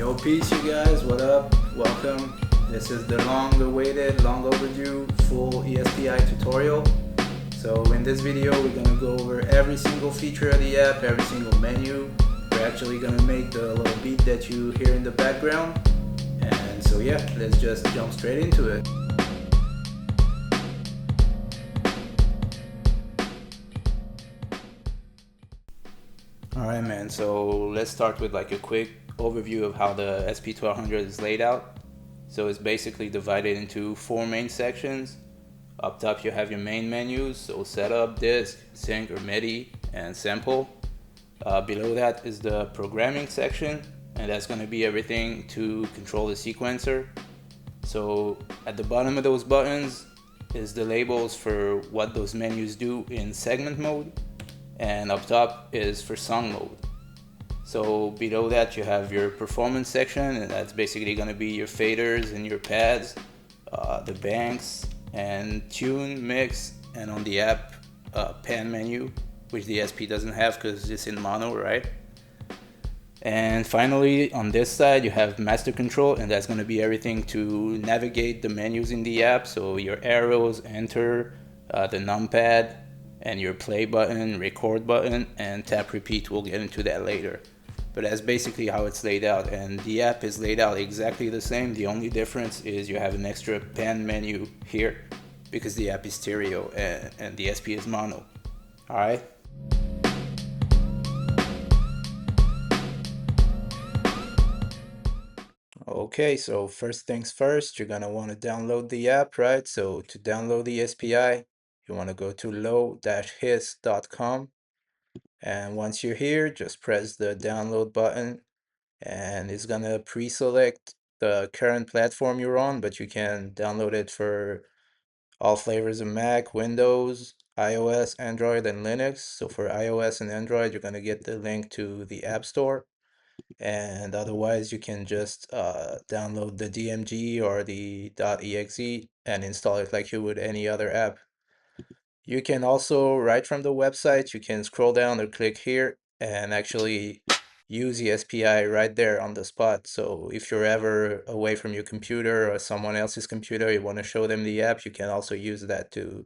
Yo, peace, you guys. What up? Welcome. This is the long-awaited, long overdue full eSPi tutorial. So in this video, we're gonna go over every single feature of the app, every single menu. We're actually gonna make the little beat that you hear in the background. And so yeah, let's just jump straight into it. Alright man, so let's start with like a quick overview of how the SP-1200 is laid out. So it's basically divided into four main sections. Up top you have your main menus, so setup, disk, sync or MIDI, and sample. Below that is the programming section, and that's going to be everything to control the sequencer. So at the bottom of those buttons is the labels for what those menus do in segment mode, and up top is for song mode. So below that you have your performance section, and that's basically going to be your faders and your pads, the banks and tune, mix, and on the app pan menu, which the SP doesn't have because it's in mono, right? And finally on this side you have master control, and that's going to be everything to navigate the menus in the app. So your arrows, enter, the numpad, and your play button, record button, and tap repeat. We'll get into that later. But that's basically how it's laid out, and the app is laid out exactly the same. The only difference is you have an extra pan menu here because the app is stereo and the SP is mono. Alright? Okay, so first things first, you're gonna want to download the app, right? So to download the eSPi, you want to go to low-his.com, and once you're here, just press the download button, and it's gonna pre-select the current platform you're on, but you can download it for all flavors of Mac, Windows, iOS, Android, and Linux. So for iOS and Android, you're gonna get the link to the App Store, and otherwise you can just download the DMG or the .exe and install it like you would any other app. You can also, right from the website, you can scroll down or click here and actually use the SPI right there on the spot. So if you're ever away from your computer or someone else's computer, you want to show them the app, you can also use that to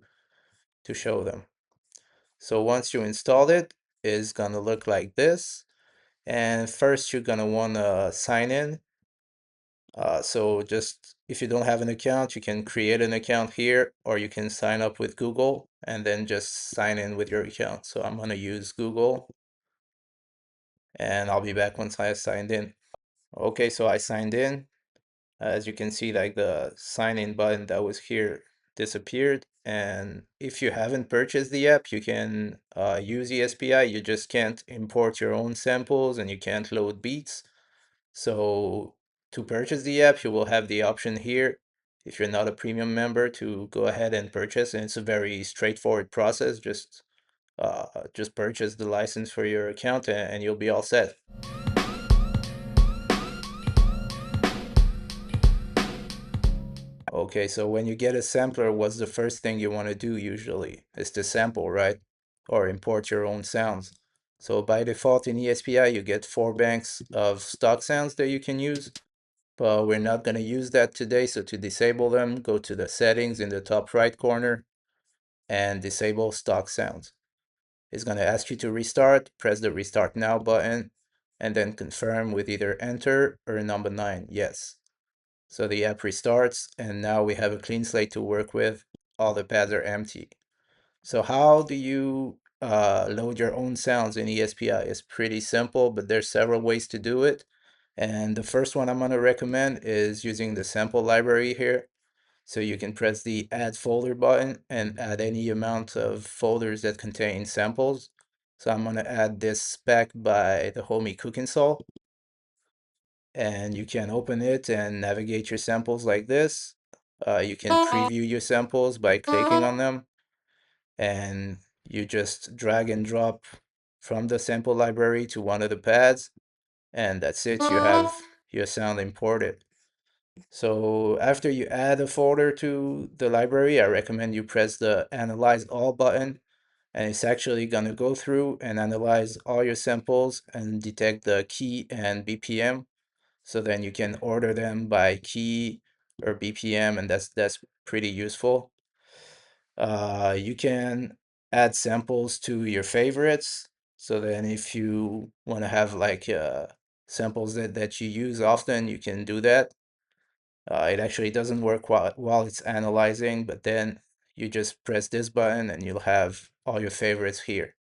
show them. So once you installed it, it's gonna look like this. And first you're gonna want to sign in. So just if you don't have an account, you can create an account here, or you can sign up with Google and then just sign in with your account. So I'm gonna use Google, and I'll be back once I have signed in. Okay, so I signed in. As you can see, like the sign in button that was here disappeared. And if you haven't purchased the app, you can use eSPi. You just can't import your own samples and you can't load beats. So to purchase the app, you will have the option here, if you're not a premium member, to go ahead and purchase. And it's a very straightforward process. Just purchase the license for your account and you'll be all set. Okay, so when you get a sampler, what's the first thing you want to do usually? Is to sample, right? Or import your own sounds. So by default in eSPi, you get 4 banks of stock sounds that you can use, but we're not going to use that today. So to disable them, go to the settings in the top right corner and disable stock sounds. It's going to ask you to restart, press the restart now button, and then confirm with either enter or number 9, yes. So the app restarts, and now we have a clean slate to work with. All the pads are empty. So how do you load your own sounds in eSPi? It's pretty simple, but there's several ways to do it. And the first one I'm going to recommend is using the sample library here. So you can press the add folder button and add any amount of folders that contain samples. So I'm going to add this spec by the homie Cookinsol. And you can open it and navigate your samples like this. You can preview your samples by clicking on them, and you just drag and drop from the sample library to one of the pads, and that's it. You have your sound imported. So after you add a folder to the library, I recommend you press the Analyze All button, and it's actually going to go through and analyze all your samples and detect the key and BPM. So then you can order them by key or BPM, and that's pretty useful. You can add samples to your favorites. So then if you want to have like samples that you use often, you can do that. It actually doesn't work while it's analyzing, but then you just press this button and you'll have all your favorites here.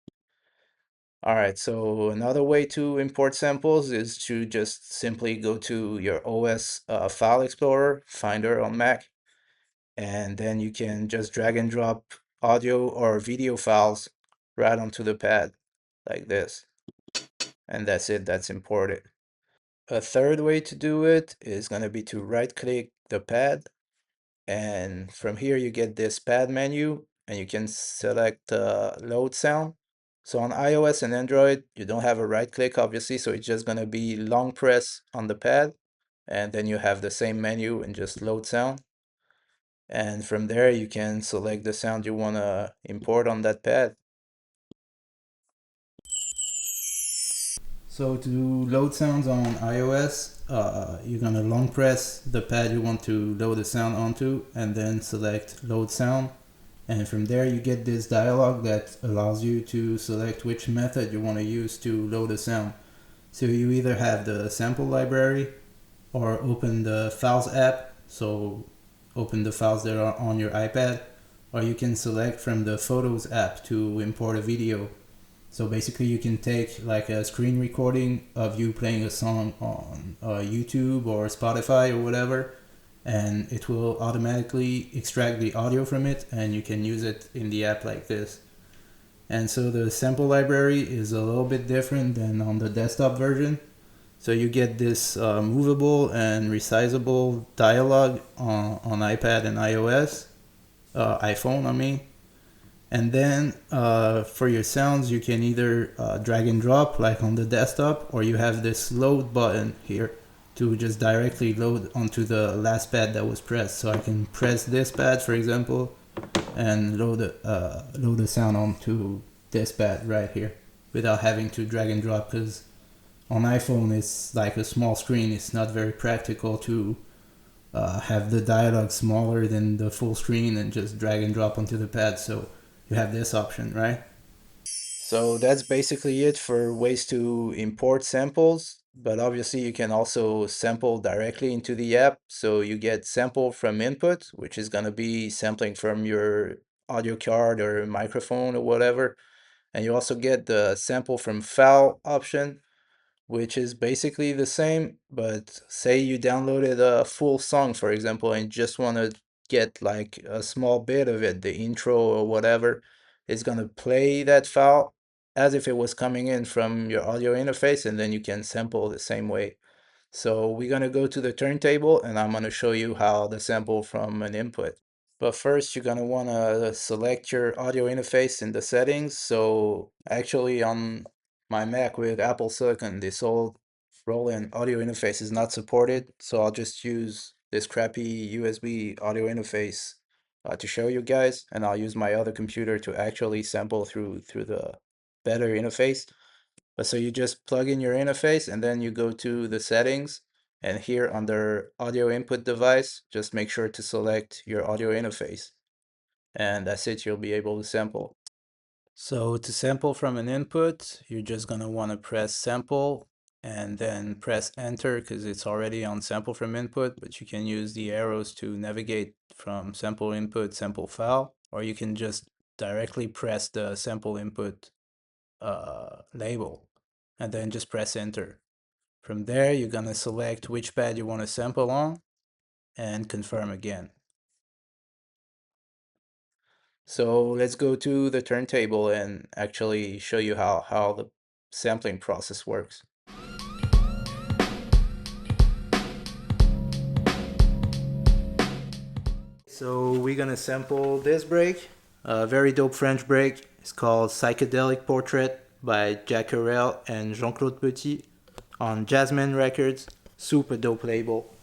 All right, so another way to import samples is to just simply go to your OS file explorer, Finder on Mac, and then you can just drag and drop audio or video files right onto the pad like this. And that's it, that's imported. A third way to do it is going to be to right click the pad, and from here you get this pad menu and you can select load sound. So on iOS and Android you don't have a right click obviously, so it's just going to be long press on the pad and then you have the same menu and just load sound. And from there you can select the sound you want to import on that pad. So to load sounds on iOS, you're gonna long press the pad you want to load the sound onto and then select load sound. And from there you get this dialog that allows you to select which method you want to use to load a sound. So you either have the sample library or open the files app, so open the files that are on your iPad, or you can select from the photos app to import a video. So basically you can take like a screen recording of you playing a song on YouTube or Spotify or whatever, and it will automatically extract the audio from it and you can use it in the app like this. And so the sample library is a little bit different than on the desktop version. So you get this movable and resizable dialog on iPad and iOS, iPhone I mean. And then for your sounds, you can either drag and drop like on the desktop, or you have this load button here to just directly load onto the last pad that was pressed. So I can press this pad, for example, and load the sound onto this pad right here without having to drag and drop, because on iPhone it's like a small screen. It's not very practical to have the dialog smaller than the full screen and just drag and drop onto the pad. So you have this option, right? So that's basically it for ways to import samples, but obviously you can also sample directly into the app. So you get sample from input, which is going to be sampling from your audio card or microphone or whatever. And you also get the sample from file option, which is basically the same, but say you downloaded a full song, for example, and just want to get like a small bit of it, the intro or whatever, it's going to play that file as if it was coming in from your audio interface, and then you can sample the same way. So we're going to go to the turntable and I'm going to show you how to sample from an input. But first, you're gonna wanna select your audio interface in the settings. So actually on my Mac with Apple Silicon, this old Roland audio interface is not supported. So I'll just use this crappy USB audio interface to show you guys, and I'll use my other computer to actually sample through the better interface. But so you just plug in your interface and then you go to the settings, and here under audio input device, just make sure to select your audio interface. And that's it, you'll be able to sample. So to sample from an input, you're just gonna wanna press sample and then press enter because it's already on sample from input, but you can use the arrows to navigate from sample input, sample file, or you can just directly press the sample input label and then just press enter. From there, you're gonna select which pad you want to sample on and confirm again. So let's go to the turntable and actually show you how the sampling process works. So we're gonna sample this break, a very dope French break. It's called Psychedelic Portrait by Jack Carrel and Jean-Claude Petit on Jazzman Records. Super dope label.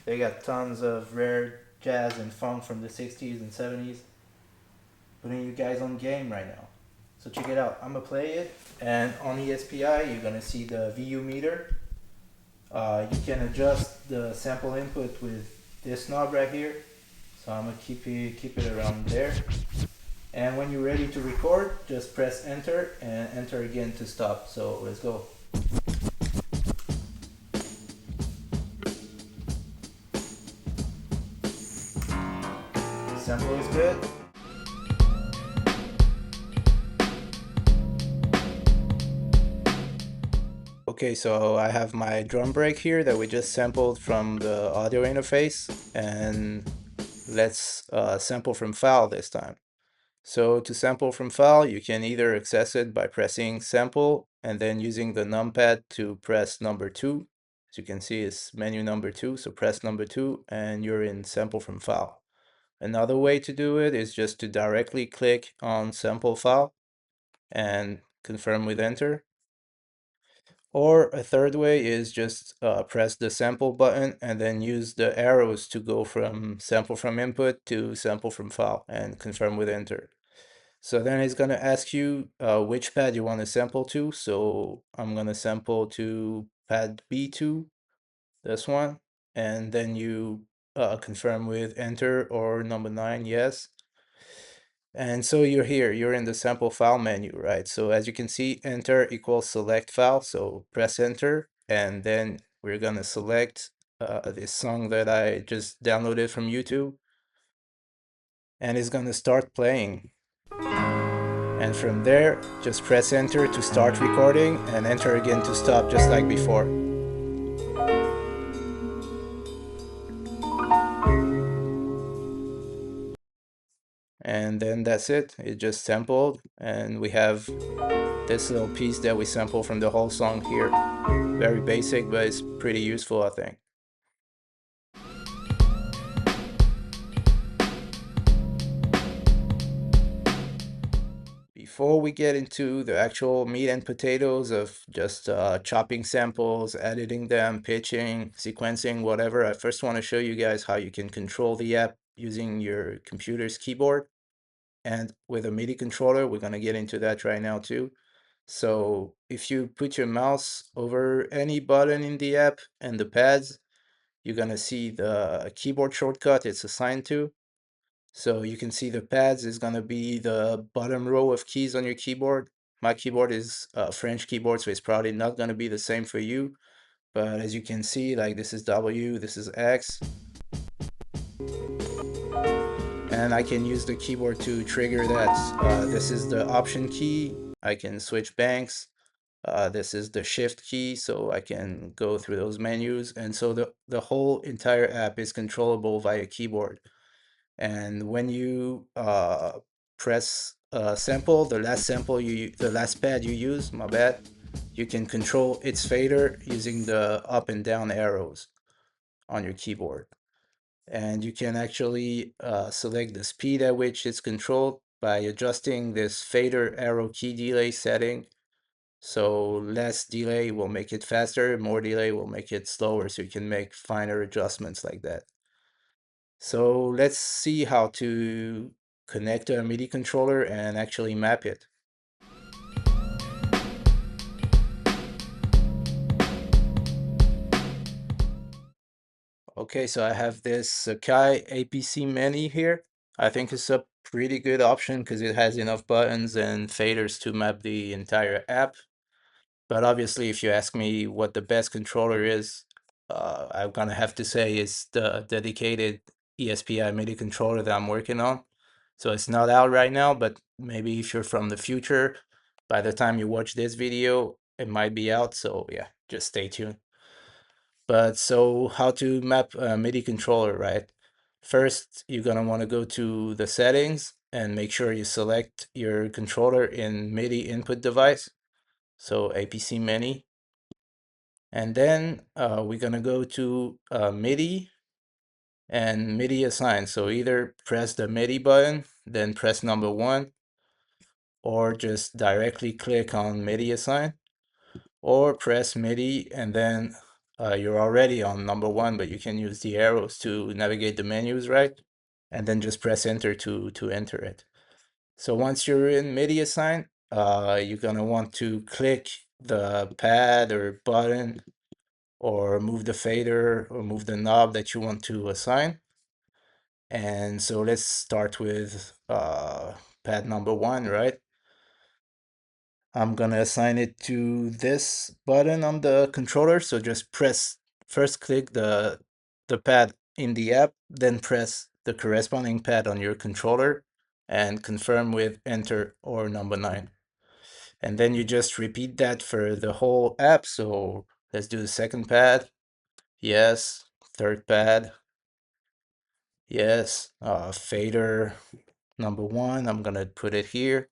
They got tons of rare jazz and funk from the 60s and 70s. Putting you guys on game right now. So check it out. I'm gonna play it, and on eSPi you're gonna see the VU meter. You can adjust the sample input with this knob right here. So I'm gonna keep it around there. And when you're ready to record, just press enter and enter again to stop. So let's go. Sample is good. Okay, so I have my drum break here that we just sampled from the audio interface, and let's sample from file this time. So to sample from file, you can either access it by pressing sample and then using the numpad to press number 2. As you can see, it's menu number 2, so press number 2 and you're in sample from file. Another way to do it is just to directly click on sample file and confirm with enter. Or a third way is just press the sample button and then use the arrows to go from sample from input to sample from file and confirm with enter. So then it's going to ask you which pad you want to sample to. So I'm going to sample to pad B2, this one, and then you confirm with enter or number 9, yes. And so you're here, you're in the sample file menu, right? So as you can see, enter equals select file. So press enter, and then we're gonna select this song that I just downloaded from YouTube, and it's gonna start playing. And from there, just press enter to start recording and enter again to stop, just like before. And then that's it. It just sampled, and we have this little piece that we sample from the whole song here. Very basic, but it's pretty useful, I think. Before we get into the actual meat and potatoes of just chopping samples, editing them, pitching, sequencing, whatever, I first want to show you guys how you can control the app using your computer's keyboard. And with a MIDI controller, we're going to get into that right now too. So if you put your mouse over any button in the app and the pads, you're going to see the keyboard shortcut it's assigned to. So you can see the pads is going to be the bottom row of keys on your keyboard. My keyboard is a French keyboard, so it's probably not going to be the same for you. But as you can see, like this is W, this is X. And I can use the keyboard to trigger that. This is the option key. I can switch banks. This is the shift key, so I can go through those menus. And so the whole entire app is controllable via keyboard. And when you press sample, the last pad you use, my bad, you can control its fader using the up and down arrows on your keyboard. And you can actually select the speed at which it's controlled by adjusting this fader arrow key delay setting. So less delay will make it faster, more delay will make it slower, so you can make finer adjustments like that. So let's see how to connect a MIDI controller and actually map it. Okay, so I have this Sakai APC Mini here. I think it's a pretty good option because it has enough buttons and faders to map the entire app. But obviously, if you ask me what the best controller is, I'm gonna have to say it's the dedicated eSPi MIDI controller that I'm working on. So it's not out right now, but maybe if you're from the future, by the time you watch this video, it might be out. So yeah, just stay tuned. But so how to map a MIDI controller, right? First, you're gonna want to go to the settings and make sure you select your controller in MIDI input device. So APC Mini. And then we're gonna go to MIDI and MIDI assign. So either press the MIDI button, then press number 1, or just directly click on MIDI assign, or press MIDI and then you're already on number 1, but you can use the arrows to navigate the menus, right? And then just press enter to enter it. So once you're in MIDI assign, you're gonna want to click the pad or button or move the fader or move the knob that you want to assign. And so let's start with pad number 1, right? I'm gonna assign it to this button on the controller. So just first click the pad in the app, then press the corresponding pad on your controller and confirm with enter or number 9. And then you just repeat that for the whole app. So let's do the second pad. Yes. Third pad. Yes. Fader number 1. I'm gonna put it here.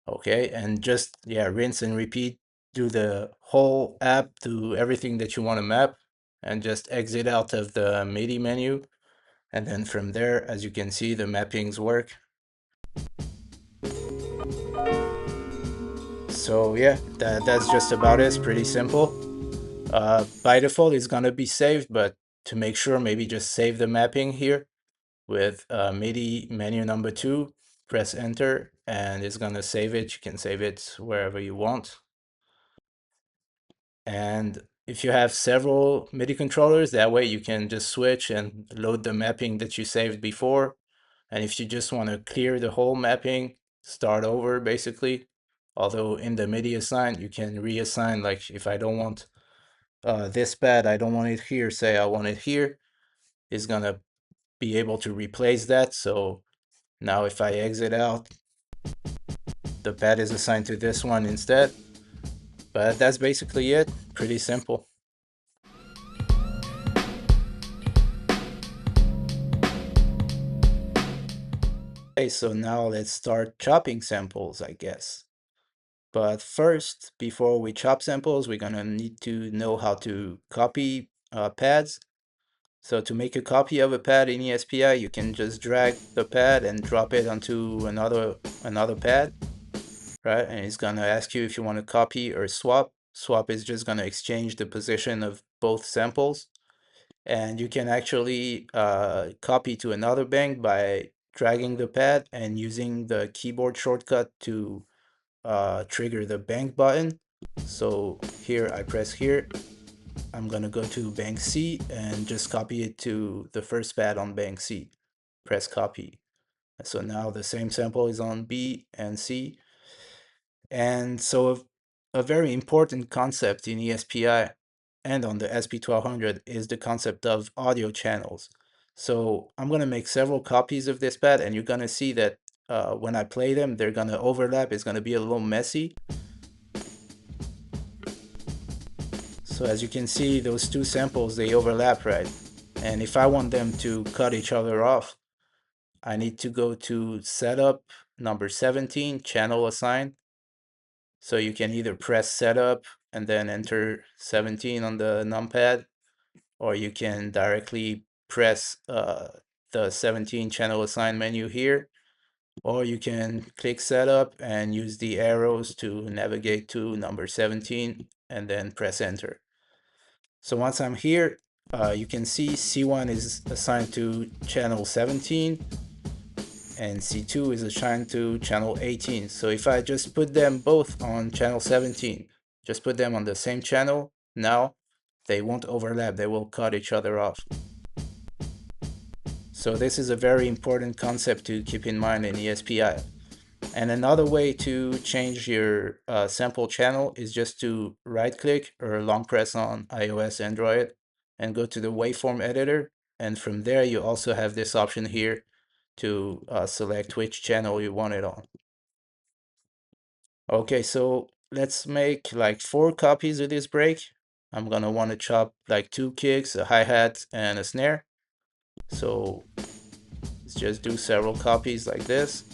Okay, and just, yeah, rinse and repeat. Do the whole app, do everything that you want to map, and just exit out of the MIDI menu. And then from there, as you can see, the mappings work. So yeah, that's just about it. It's pretty simple. By default, it's gonna be saved, but to make sure, maybe just save the mapping here with MIDI menu number 2, press enter, and it's gonna save it. You can save it wherever you want. And if you have several MIDI controllers, that way you can just switch and load the mapping that you saved before. And if you just want to clear the whole mapping, start over basically. Although in the MIDI assign, you can reassign, like if I don't want this pad, I don't want it here, say I want it here, it's gonna be able to replace that. So now if I exit out, the pad is assigned to this one instead. But that's basically it, pretty simple. Okay, so now let's start chopping samples, I guess. But first, before we chop samples, we're gonna need to know how to copy pads. So to make a copy of a pad in eSPi, you can just drag the pad and drop it onto another pad, right? And it's gonna ask you if you want to copy or swap. Swap is just gonna exchange the position of both samples. And you can actually copy to another bank by dragging the pad and using the keyboard shortcut to trigger the bank button. So here I press here, I'm gonna go to bank C and just copy it to the first pad on bank C. Press copy. So now the same sample is on B and C. And so a very important concept in eSPi and on the SP-1200 is the concept of audio channels. So I'm gonna make several copies of this pad, and you're gonna see that when I play them, they're gonna overlap. It's gonna be a little messy. So as you can see, those two samples, they overlap, right? And if I want them to cut each other off, I need to go to setup number 17, channel assign. So you can either press setup and then enter 17 on the numpad, or you can directly press the 17 channel assign menu here, or you can click setup and use the arrows to navigate to number 17 and then press enter. So once I'm here, you can see C1 is assigned to channel 17 and C2 is assigned to channel 18. So if I just put them both on channel 17, just put them on the same channel, now they won't overlap, they will cut each other off. So this is a very important concept to keep in mind in eSPi. And another way to change your sample channel is just to right click or long press on iOS, Android, and go to the waveform editor. And from there, you also have this option here to select which channel you want it on. Okay, so let's make like 4 copies of this break. I'm gonna want to chop like 2 kicks, a hi-hat, and a snare. So let's just do several copies like this.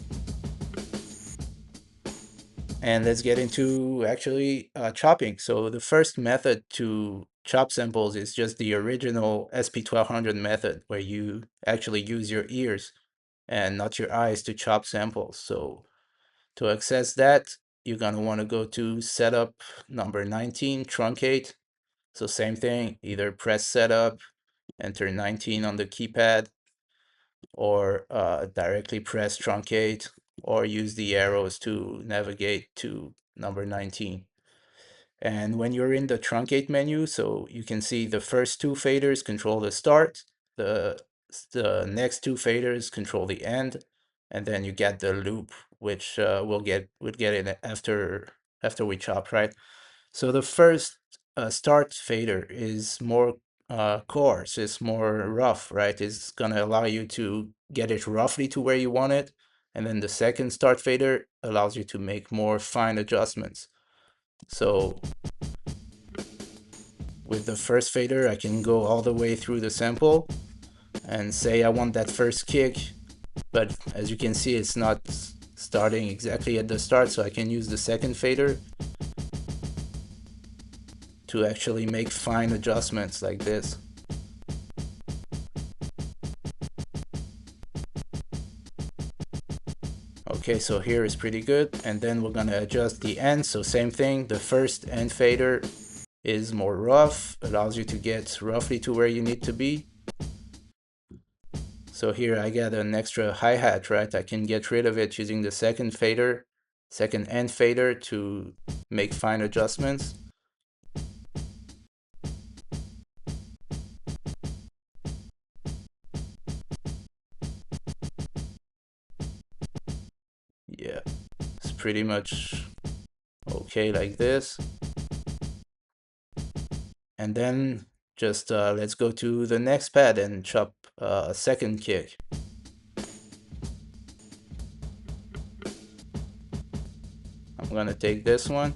And let's get into actually chopping. So the first method to chop samples is just the original SP-1200 method, where you actually use your ears and not your eyes to chop samples. So to access that, you're gonna want to go to setup number 19, truncate. So same thing, either press setup, enter 19 on the keypad, or directly press truncate, or use the arrows to navigate to number 19. And when you're in the truncate menu, so you can see the first two faders control the start, the next two faders control the end, and then you get the loop, which we'll get it after we chop, right? So the first start fader is more coarse, it's more rough, right? It's gonna allow you to get it roughly to where you want it. And then the second start fader allows you to make more fine adjustments. So with the first fader, I can go all the way through the sample and say I want that first kick, but as you can see, it's not starting exactly at the start, so I can use the second fader to actually make fine adjustments like this. Okay, so here is pretty good, and then we're gonna adjust the end. So same thing, the first end fader is more rough, allows you to get roughly to where you need to be. So here I got an extra hi-hat, right? I can get rid of it using the second fader, second end fader to make fine adjustments. Yeah, it's pretty much okay like this. And then just let's go to the next pad and chop a second kick. I'm gonna take this one.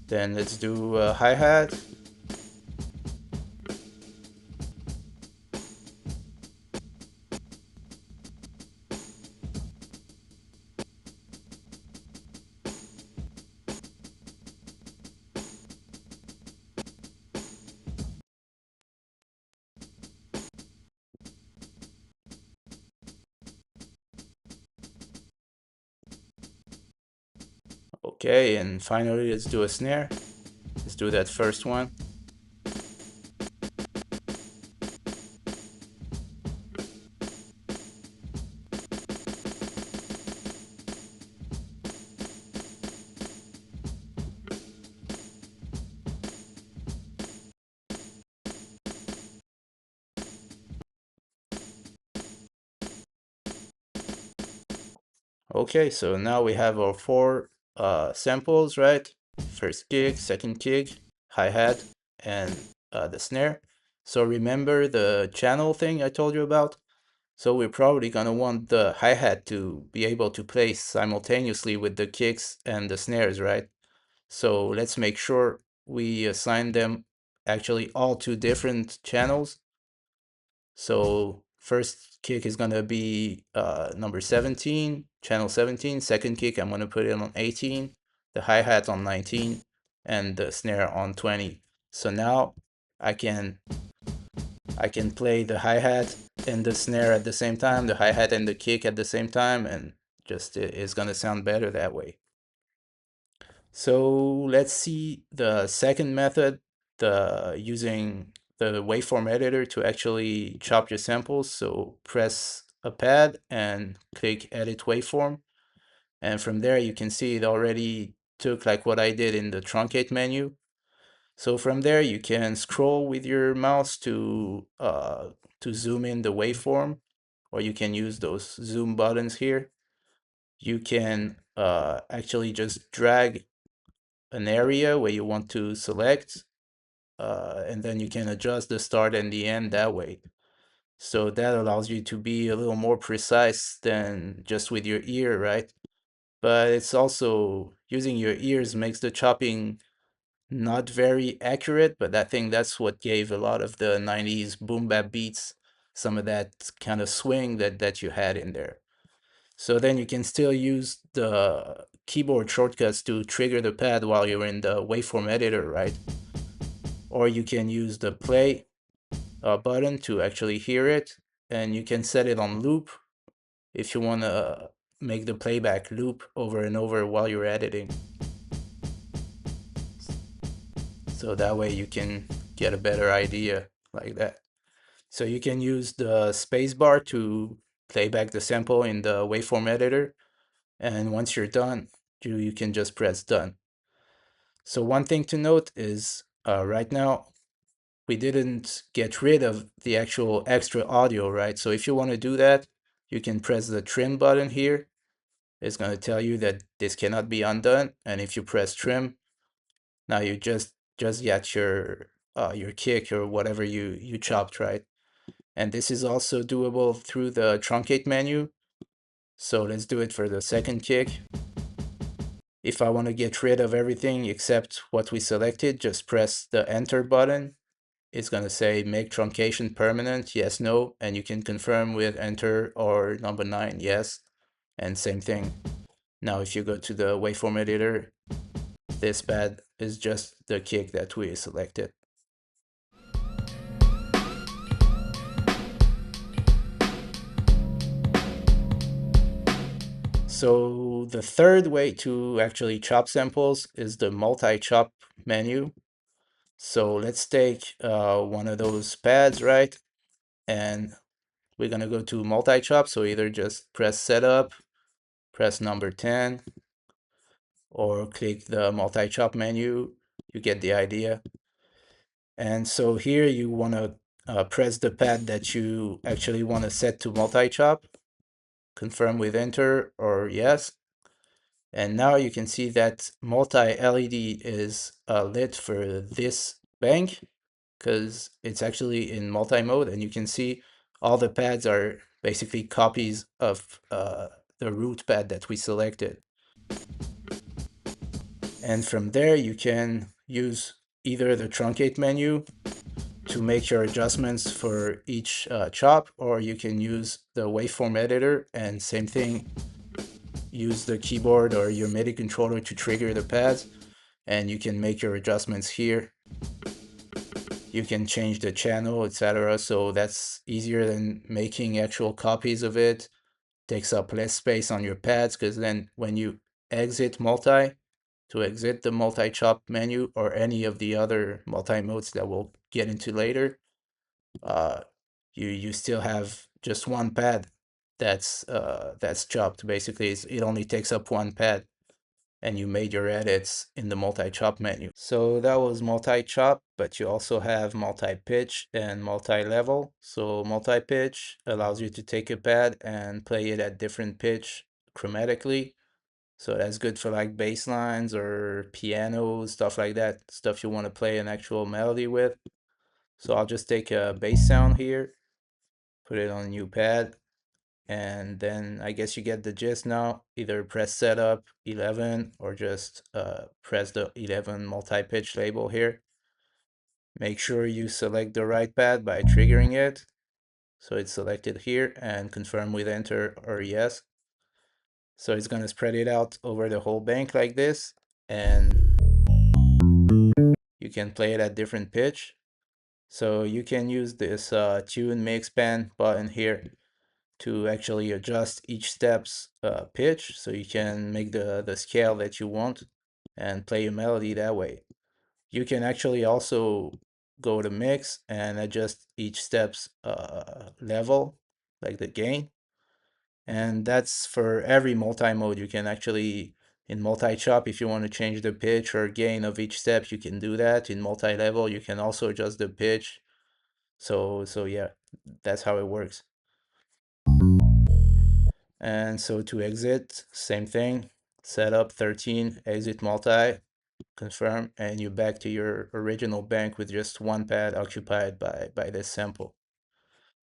Then let's do a hi-hat. Okay, and finally let's do a snare. Let's do that first one. Okay, so now we have our four samples, right? First kick, second kick, hi-hat, and the snare. So remember the channel thing I told you about? So we're probably gonna want the hi-hat to be able to play simultaneously with the kicks and the snares, right? So let's make sure we assign them actually all to different channels. So first kick is gonna be number 17, channel 17. Second kick, I'm gonna put it on 18, the hi-hat on 19, and the snare on 20. So now I can play the hi-hat and the snare at the same time, the hi-hat and the kick at the same time, and just it's gonna sound better that way. So let's see the second method, the using the waveform editor to actually chop your samples. So press a pad and click edit waveform. And from there you can see it already took like what I did in the truncate menu. So from there you can scroll with your mouse to zoom in the waveform, or you can use those zoom buttons here. You can actually just drag an area where you want to select, and then you can adjust the start and the end that way. So that allows you to be a little more precise than just with your ear, right? But it's also using your ears makes the chopping not very accurate, but I think that's what gave a lot of the 90s boom bap beats some of that kind of swing that you had in there. So then you can still use the keyboard shortcuts to trigger the pad while you're in the waveform editor, right? Or you can use the play button to actually hear it, and you can set it on loop if you want to make the playback loop over and over while you're editing. So that way you can get a better idea like that. So you can use the spacebar to play back the sample in the waveform editor. And once you're done, you can just press done. So one thing to note is right now, we didn't get rid of the actual extra audio, right? So if you want to do that, you can press the trim button here. It's going to tell you that this cannot be undone. And if you press trim, now you just get your kick or whatever you chopped, right? And this is also doable through the truncate menu. So let's do it for the second kick. If I want to get rid of everything except what we selected, just press the enter button. It's going to say make truncation permanent, yes, no, and you can confirm with enter or number 9, yes, and same thing. Now if you go to the waveform editor, this pad is just the kick that we selected. So the third way to actually chop samples is the multi-chop menu. So let's take one of those pads, right? And we're gonna go to multi-chop. So either just press setup, press number 10, or click the multi-chop menu. You get the idea. And so here you wanna press the pad that you actually wanna set to multi-chop, confirm with enter or yes. And now you can see that multi-LED is lit for this bank because it's actually in multi-mode, and you can see all the pads are basically copies of the root pad that we selected. And from there you can use either the truncate menu to make your adjustments for each chop, or you can use the waveform editor and same thing, use the keyboard or your MIDI controller to trigger the pads, and you can make your adjustments here. You can change the channel, etc. So that's easier than making actual copies of it. Takes up less space on your pads, because then when you exit multi, to exit the multi-chop menu or any of the other multi-modes that we'll get into later, you still have just one pad that's chopped. Basically, it only takes up one pad, and you made your edits in the multi-chop menu. So that was multi-chop, but you also have multi-pitch and multi-level. So multi-pitch allows you to take a pad and play it at different pitch chromatically. So that's good for like bass lines or piano, stuff like that, stuff you want to play an actual melody with. So I'll just take a bass sound here, put it on a new pad, and then I guess you get the gist now. Either press setup 11 or just press the 11 multi-pitch label here. Make sure you select the right pad by triggering it. So it's selected here, and confirm with enter or yes. So it's gonna spread it out over the whole bank like this, and you can play it at different pitch. So you can use this tune mix band button here to actually adjust each step's pitch, so you can make the scale that you want and play a melody that way. You can actually also go to mix and adjust each step's level, like the gain. And that's for every multi-mode. You can actually, in multi-chop, if you want to change the pitch or gain of each step, you can do that. In multi-level, you can also adjust the pitch. So yeah, that's how it works. And so to exit, same thing, setup 13, exit multi, confirm, and you're back to your original bank with just one pad occupied by this sample.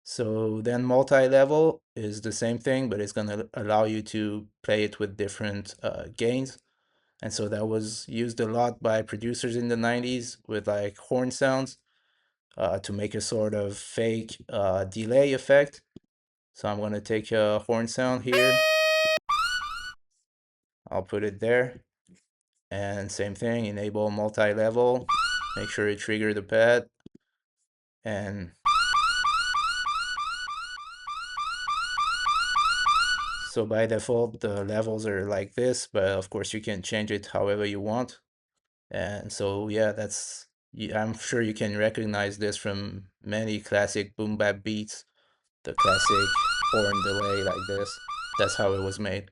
So then multi-level is the same thing, but it's going to allow you to play it with different gains. And so that was used a lot by producers in the 90s with like horn sounds to make a sort of fake delay effect. So I'm going to take a horn sound here. I'll put it there. And same thing, enable multi-level. Make sure you trigger the pad. And So by default, the levels are like this, but of course you can change it however you want. And so yeah, I'm sure you can recognize this from many classic boom bap beats, the classic horn delay like this. That's how it was made.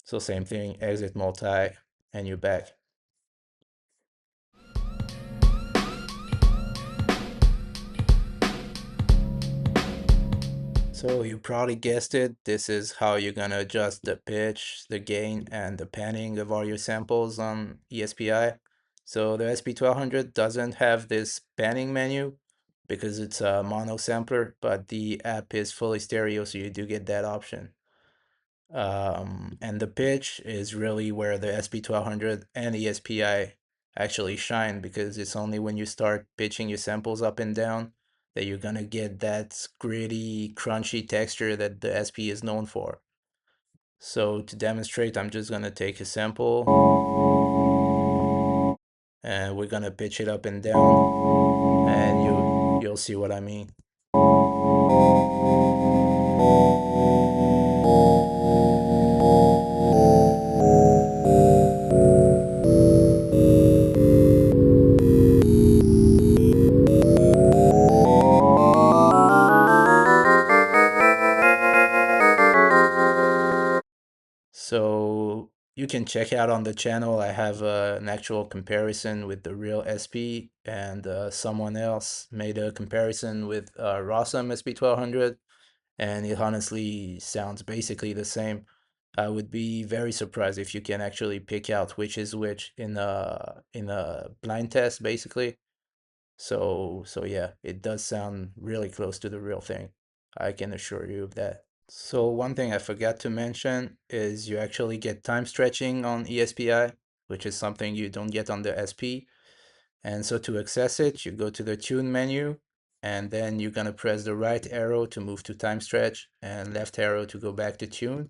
So same thing, exit multi, and you're back. So you probably guessed it, this is how you're gonna adjust the pitch, the gain, and the panning of all your samples on eSPi. So the SP-1200 doesn't have this panning menu because it's a mono sampler, but the app is fully stereo, so you do get that option. And the pitch is really where the SP-1200 and eSPi actually shine, because it's only when you start pitching your samples up and down that you're gonna get that gritty, crunchy texture that the SP is known for. So to demonstrate, I'm just gonna take a sample and we're gonna pitch it up and down, and you'll see what I mean. So you can check out on the channel. I have an actual comparison with the real SP, and someone else made a comparison with Rossum SP-1200, and it honestly sounds basically the same. I would be very surprised if you can actually pick out which is which in a blind test, basically. So yeah, it does sound really close to the real thing. I can assure you of that. So one thing I forgot to mention is you actually get time stretching on eSPi, which is something you don't get on the SP. And so to access it, you go to the tune menu, and then you're gonna press the right arrow to move to time stretch and left arrow to go back to tune.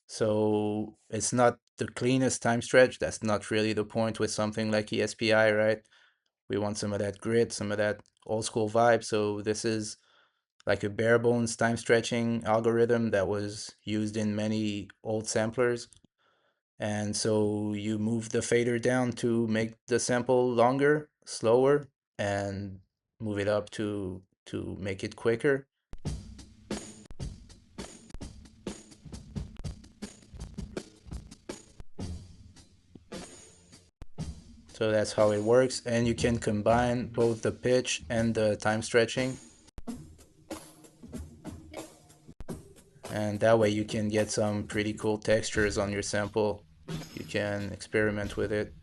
So it's not the cleanest time stretch. That's not really the point with something like eSPi, right? We want some of that grit, some of that old school vibe. So this is like a bare bones time stretching algorithm that was used in many old samplers. And so you move the fader down to make the sample longer, slower, and move it up to make it quicker. So that's how it works. And you can combine both the pitch and the time stretching. And that way you can get some pretty cool textures on your sample. You can experiment with it.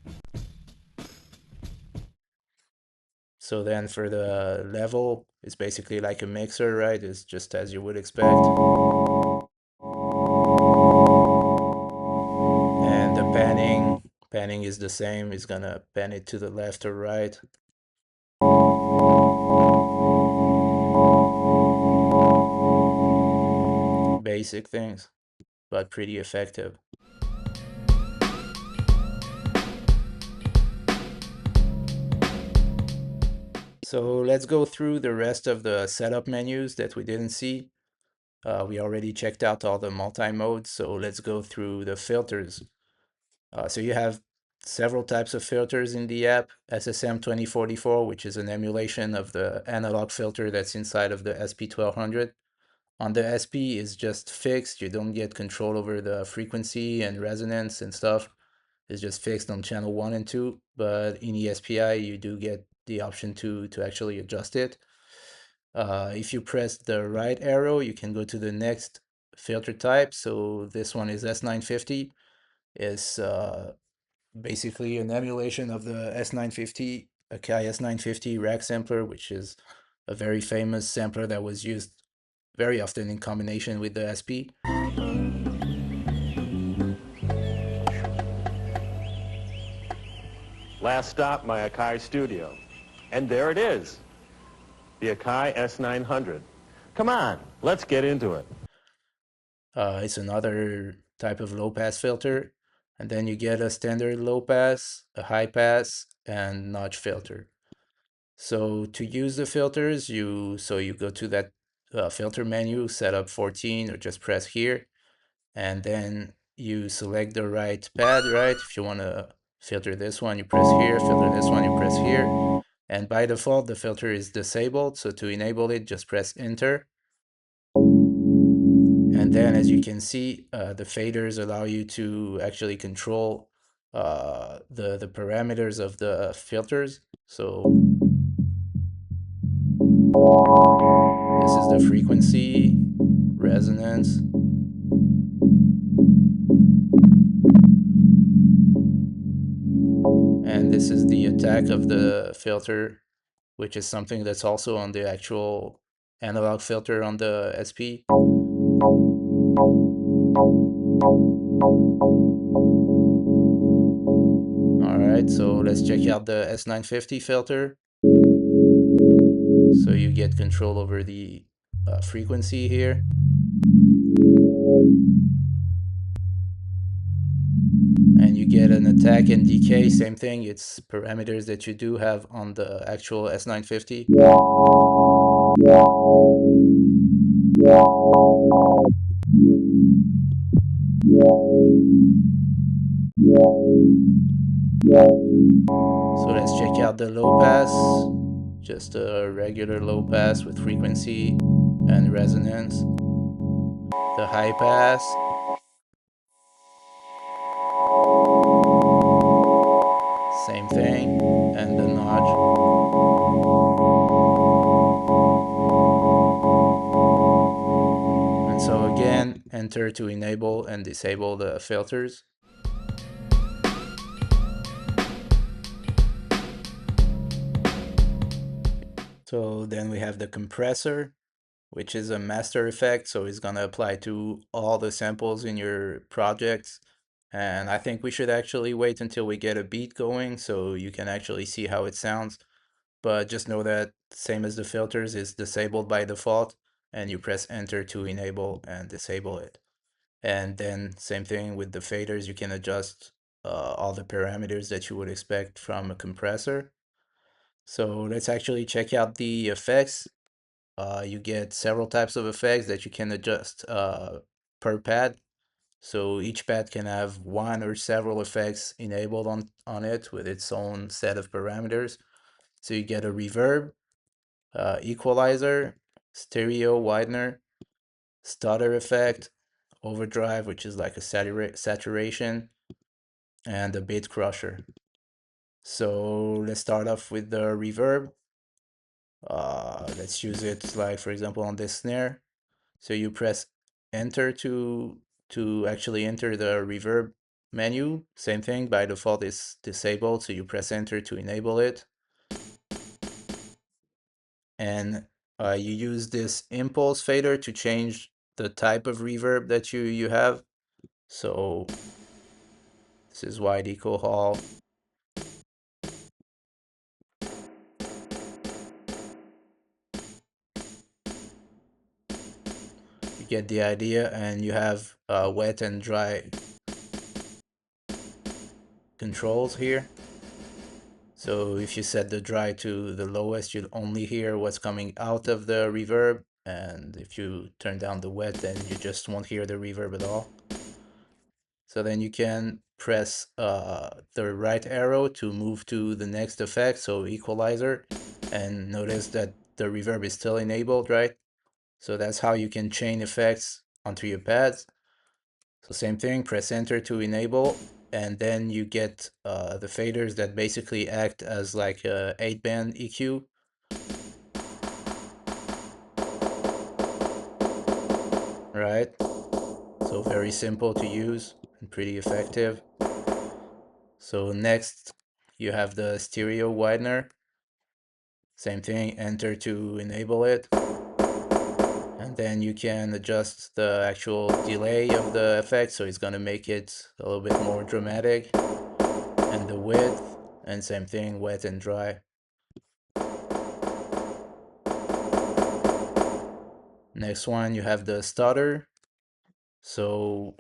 So then for the level, it's basically like a mixer, right? It's just as you would expect. And the panning is the same. It's gonna pan it to the left or right. Basic things, but pretty effective. So let's go through the rest of the setup menus that we didn't see. We already checked out all the multi-modes, so let's go through the filters. So you have several types of filters in the app. SSM 2044, which is an emulation of the analog filter that's inside of the SP-1200. On the SP is just fixed. You don't get control over the frequency and resonance and stuff. It's just fixed on channel 1 and 2. But in eSPi, you do get the option to actually adjust it. If you press the right arrow, you can go to the next filter type. So this one is S950. Is basically an emulation of the S950, Akai S950 rack sampler, which is a very famous sampler that was used very often in combination with the SP. Last stop, my Akai studio. And there it is, the Akai S900. Come on, let's get into it. It's another type of low pass filter. And then you get a standard low pass, a high pass, and notch filter. So to use the filters, you go to that filter menu, setup 14, or just press here. and then you select the right pad, right? If you want to filter this one, you press here, filter this one, you press here. And by default, the filter is disabled. So to enable it, just press enter. And then as you can see, the faders allow you to actually control the parameters of the filters. So this is the frequency, resonance, and this is the attack of the filter, which is something that's also on the actual analog filter on the SP. All right, so let's check out the S950 filter. So you get control over the frequency here. And you get an attack and decay, same thing. It's parameters that you do have on the actual S950. So let's check out the low pass. Just a regular low pass with frequency and resonance. The high pass. Same thing. And the notch. And so again, enter to enable and disable the filters. So then we have the compressor, which is a master effect. So it's going to apply to all the samples in your projects. And I think we should actually wait until we get a beat going so you can actually see how it sounds. But just know that same as the filters is disabled by default, and you press enter to enable and disable it. And then same thing with the faders, you can adjust all the parameters that you would expect from a compressor. So let's actually check out the effects. You get several types of effects that you can adjust per pad. So each pad can have one or several effects enabled on it with its own set of parameters. So you get a reverb, equalizer, stereo widener, stutter effect, overdrive, which is like a saturation, and a bit crusher. So let's start off with the reverb. Let's use it like, for example, on this snare. So you press enter to actually enter the reverb menu. Same thing, by default it's disabled, so you press enter to enable it. And you use this impulse fader to change the type of reverb that you have. So this is wide echo hall. You get the idea, and you have wet and dry controls here. So if you set the dry to the lowest, you'll only hear what's coming out of the reverb. And if you turn down the wet, then you just won't hear the reverb at all. So then you can press the right arrow to move to the next effect, so equalizer, and notice that the reverb is still enabled, right? So that's how you can chain effects onto your pads. So same thing, press enter to enable, and then you get the faders that basically act as like a 8-band EQ. Right? So very simple to use and pretty effective. So next you have the stereo widener. Same thing, enter to enable it. And then you can adjust the actual delay of the effect, so it's going to make it a little bit more dramatic. And the width, and same thing, wet and dry. Next one, you have the stutter. So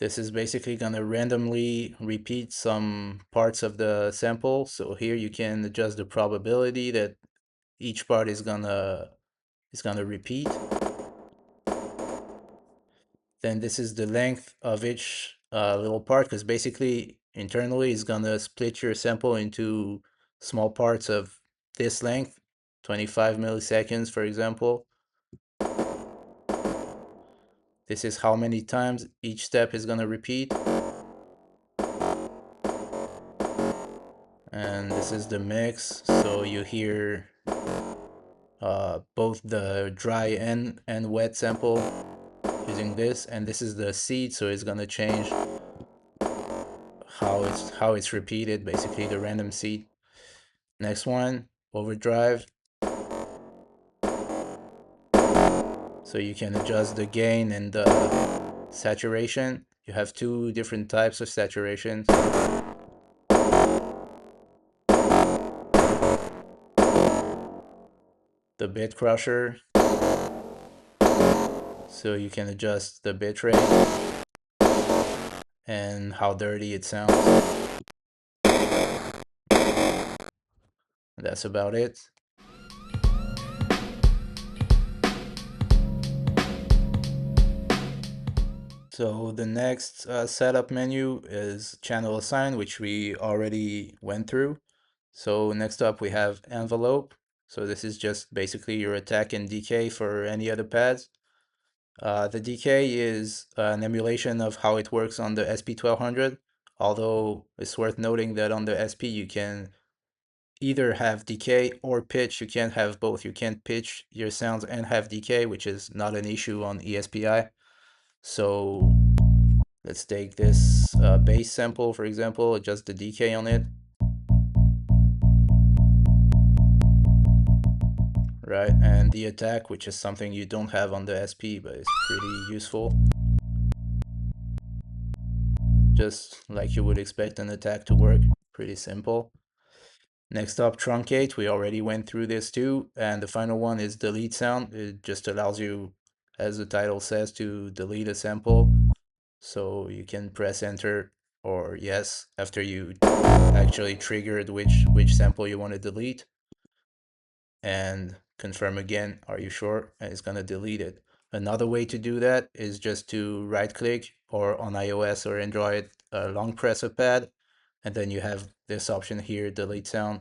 this is basically going to randomly repeat some parts of the sample. So here you can adjust the probability that each part is gonna repeat. Then this is the length of each little part, because basically internally it's gonna split your sample into small parts of this length, 25 milliseconds, for example. This is how many times each step is gonna repeat. And this is the mix, so you hear both the dry and wet sample using this, and this is the seed, so it's gonna change how it's repeated, basically the random seed. Next one, overdrive. So you can adjust the gain and the saturation. You have two different types of saturations. The bit crusher, so you can adjust the bit rate and how dirty it sounds. That's about it. So the next setup menu is channel assign, which we already went through. So next up we have envelope. So this is just basically your attack and decay for any other pads. The decay is an emulation of how it works on the SP-1200, although it's worth noting that on the SP you can either have decay or pitch. You can't have both. You can't pitch your sounds and have decay, which is not an issue on eSPi. So let's take this bass sample, for example, adjust the decay on it. Right, and the attack, which is something you don't have on the SP, but it's pretty useful. Just like you would expect an attack to work, pretty simple. Next up, truncate. We already went through this too. And the final one is delete sound. It just allows you, as the title says, to delete a sample. So you can press enter or yes after you actually triggered which sample you want to delete, and confirm again, are you sure? And it's gonna delete it. Another way to do that is just to right click, or on iOS or Android, long press a pad, and then you have this option here, delete sound,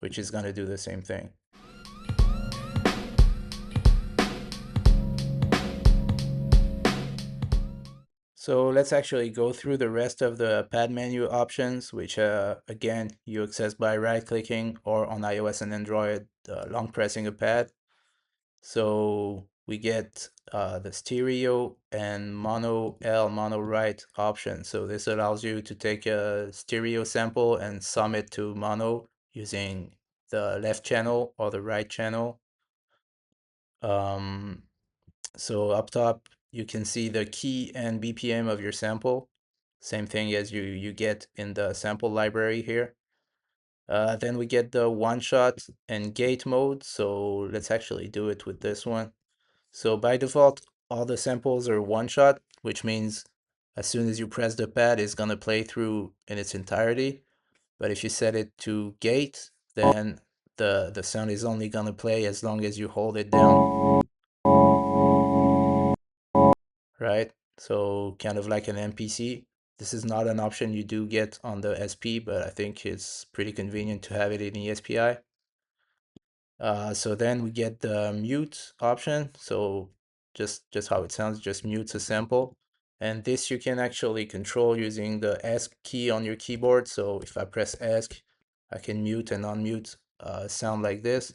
which is gonna do the same thing. So let's actually go through the rest of the pad menu options, which again, you access by right clicking, or on iOS and Android, long pressing a pad. So we get the stereo and mono L, mono right option. So this allows you to take a stereo sample and sum it to mono using the left channel or the right channel. So up top, you can see the key and BPM of your sample. Same thing as you get in the sample library here. Then we get the one shot and gate mode. So let's actually do it with this one. So by default, all the samples are one shot, which means as soon as you press the pad, it's gonna play through in its entirety. But if you set it to gate, then the sound is only gonna play as long as you hold it down, right? So kind of like an MPC. This is not an option you do get on the SP, but I think it's pretty convenient to have it in eSPi. So then we get the mute option. So just how it sounds, just mutes a sample. And this you can actually control using the ESC key on your keyboard. So if I press ESC, I can mute and unmute sound like this.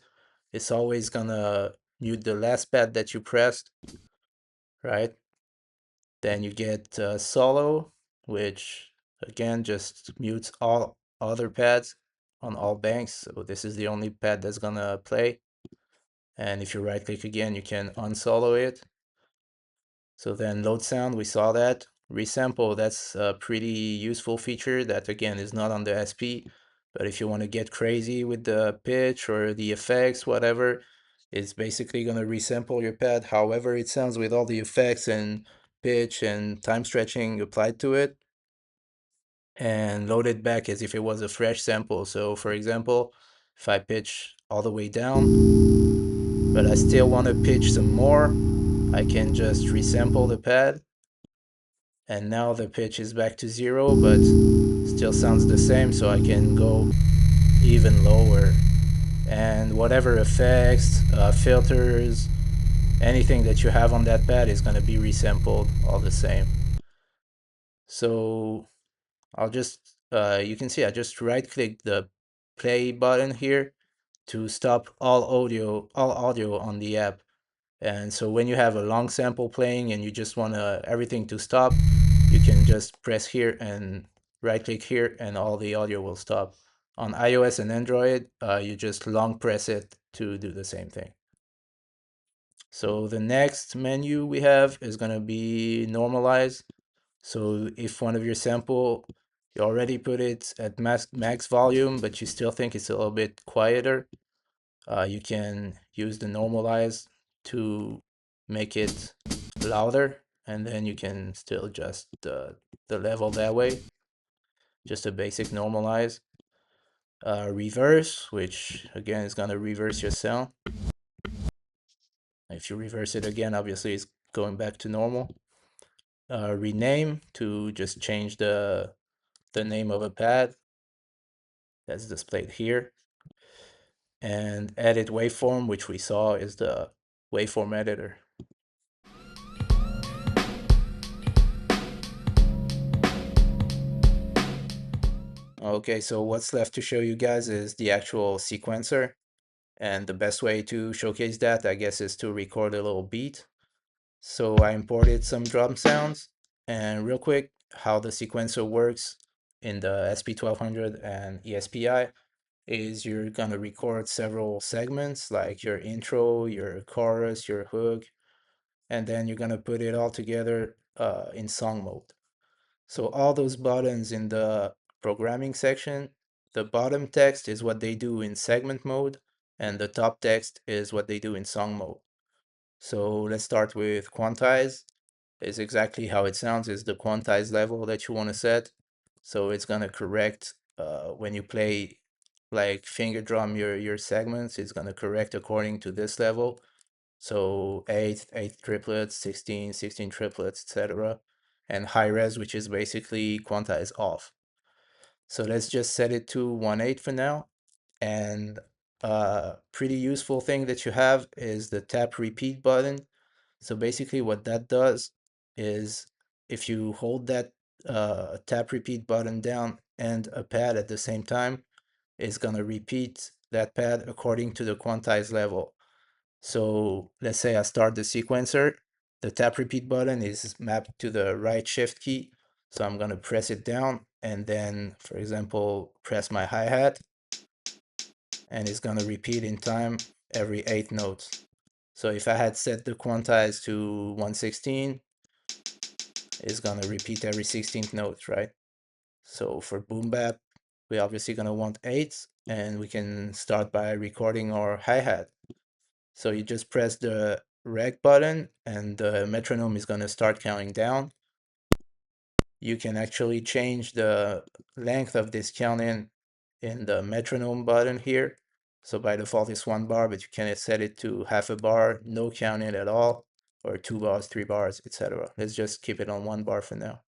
It's always gonna mute the last pad that you pressed, right? Then you get solo, which again just mutes all other pads on all banks. So this is the only pad that's gonna play. And if you right click again, you can unsolo it. So then load sound, we saw that. Resample, that's a pretty useful feature that again is not on the SP, but if you want to get crazy with the pitch or the effects, whatever, it's basically going to resample your pad however it sounds with all the effects and pitch and time stretching applied to it, and load it back as if it was a fresh sample. So for example, if I pitch all the way down, but I still want to pitch some more, I can just resample the pad And now the pitch is back to 0, but still sounds the same, so I can go even lower. And whatever effects, filters, anything that you have on that pad is going to be resampled all the same. So I'll just, you can see I just right click the play button here to stop all audio on the app. And so when you have a long sample playing and you just want everything to stop, you can just press here and right click here and all the audio will stop. On iOS and Android, you just long press it to do the same thing. So the next menu we have is going to be normalize. So if one of your sample, you already put it at max volume, but you still think it's a little bit quieter, you can use the normalize to make it louder, and then you can still adjust the level that way. Just a basic normalize. Reverse, which again is going to reverse your sound. If you reverse it again, obviously it's going back to normal. Rename to just change the name of a pad that's displayed here. And edit waveform, which we saw is the waveform editor. Okay, so what's left to show you guys is the actual sequencer. And the best way to showcase that, I guess, is to record a little beat. So I imported some drum sounds. And real quick, how the sequencer works in the SP-1200 and eSPi is you're going to record several segments like your intro, your chorus, your hook, and then you're going to put it all together in song mode. So all those buttons in the programming section, the bottom text is what they do in segment mode, and the top text is what they do in song mode. So let's start with quantize. Is exactly how it sounds, is the quantize level that you want to set. So it's gonna correct when you play like finger drum your segments, it's gonna correct according to this level. So 8 triplets, 16 triplets, etc. And high res, which is basically quantize off. So let's just set it to 1/8 for now. And a pretty useful thing that you have is the tap repeat button. So basically what that does is if you hold that tap repeat button down and a pad at the same time, it's gonna repeat that pad according to the quantize level. So let's say I start the sequencer, the tap repeat button is mapped to the right shift key. So I'm gonna press it down and then, for example, press my hi-hat and it's gonna repeat in time every 8 notes. So if I had set the quantize to 116, it's gonna repeat every 16th note, right? So for boom bap, we obviously gonna want 8s, and we can start by recording our hi-hat. So you just press the rec button and the metronome is gonna start counting down. You can actually change the length of this counting in the metronome button here. So by default it's 1 bar, but you can set it to half a bar, no counting at all, or 2 bars, 3 bars, etc. Let's just keep it on 1 bar for now.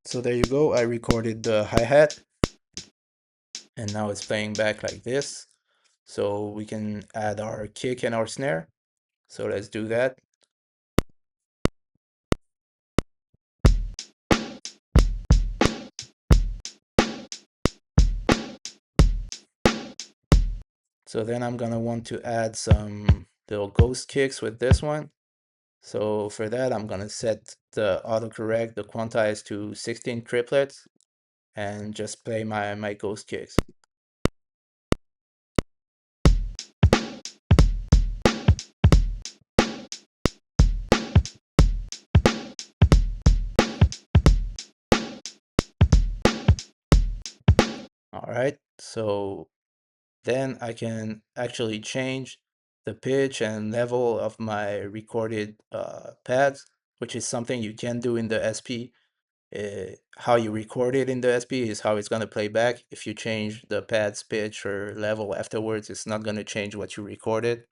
So there you go, I recorded the hi-hat, and now it's playing back like this. So we can add our kick and our snare. So let's do that. So then I'm gonna want to add some little ghost kicks with this one. So for that, I'm gonna set the autocorrect, the quantize to 16 triplets, and just play my ghost kicks. All right, so then I can actually change the pitch and level of my recorded pads, which is something you can do in the SP. how you record it in the SP is how it's going to play back. If you change the pad's pitch or level afterwards, it's not going to change what you recorded.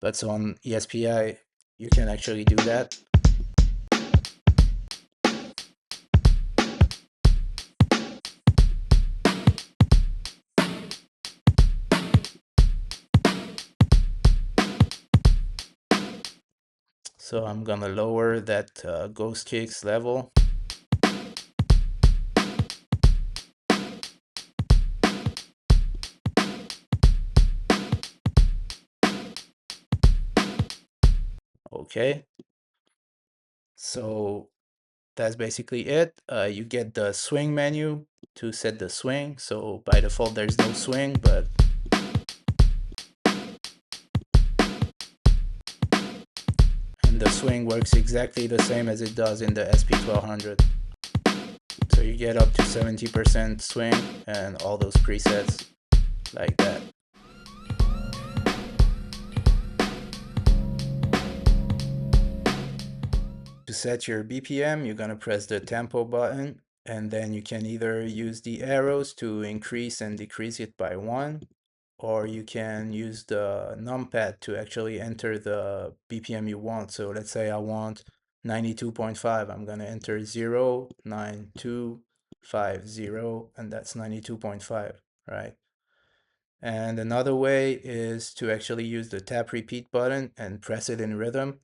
But so on eSPi, you can actually do that. So I'm gonna lower that ghost kicks level. Okay, so that's basically it. You get the swing menu to set the swing. So by default, there's no swing, but and the swing works exactly the same as it does in the SP-1200. So you get up to 70% swing and all those presets like that. To set your BPM, you're gonna press the tempo button, and then you can either use the arrows to increase and decrease it by 1, or you can use the numpad to actually enter the BPM you want. So let's say I want 92.5. I'm gonna enter 09250, and that's 92.5, right? And another way is to actually use the tap repeat button and press it in rhythm,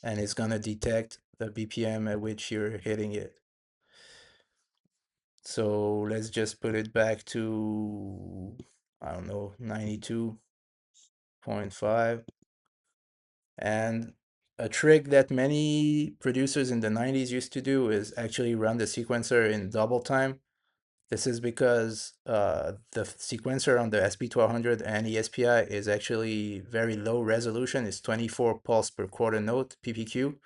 and it's gonna detect the BPM at which you're hitting it. So let's just put it back to, I don't know, 92.5. And a trick that many producers in the 90s used to do is actually run the sequencer in double time. This is because the sequencer on the SP-1200 and eSPi is actually very low resolution. It's 24 pulse per quarter note, PPQ.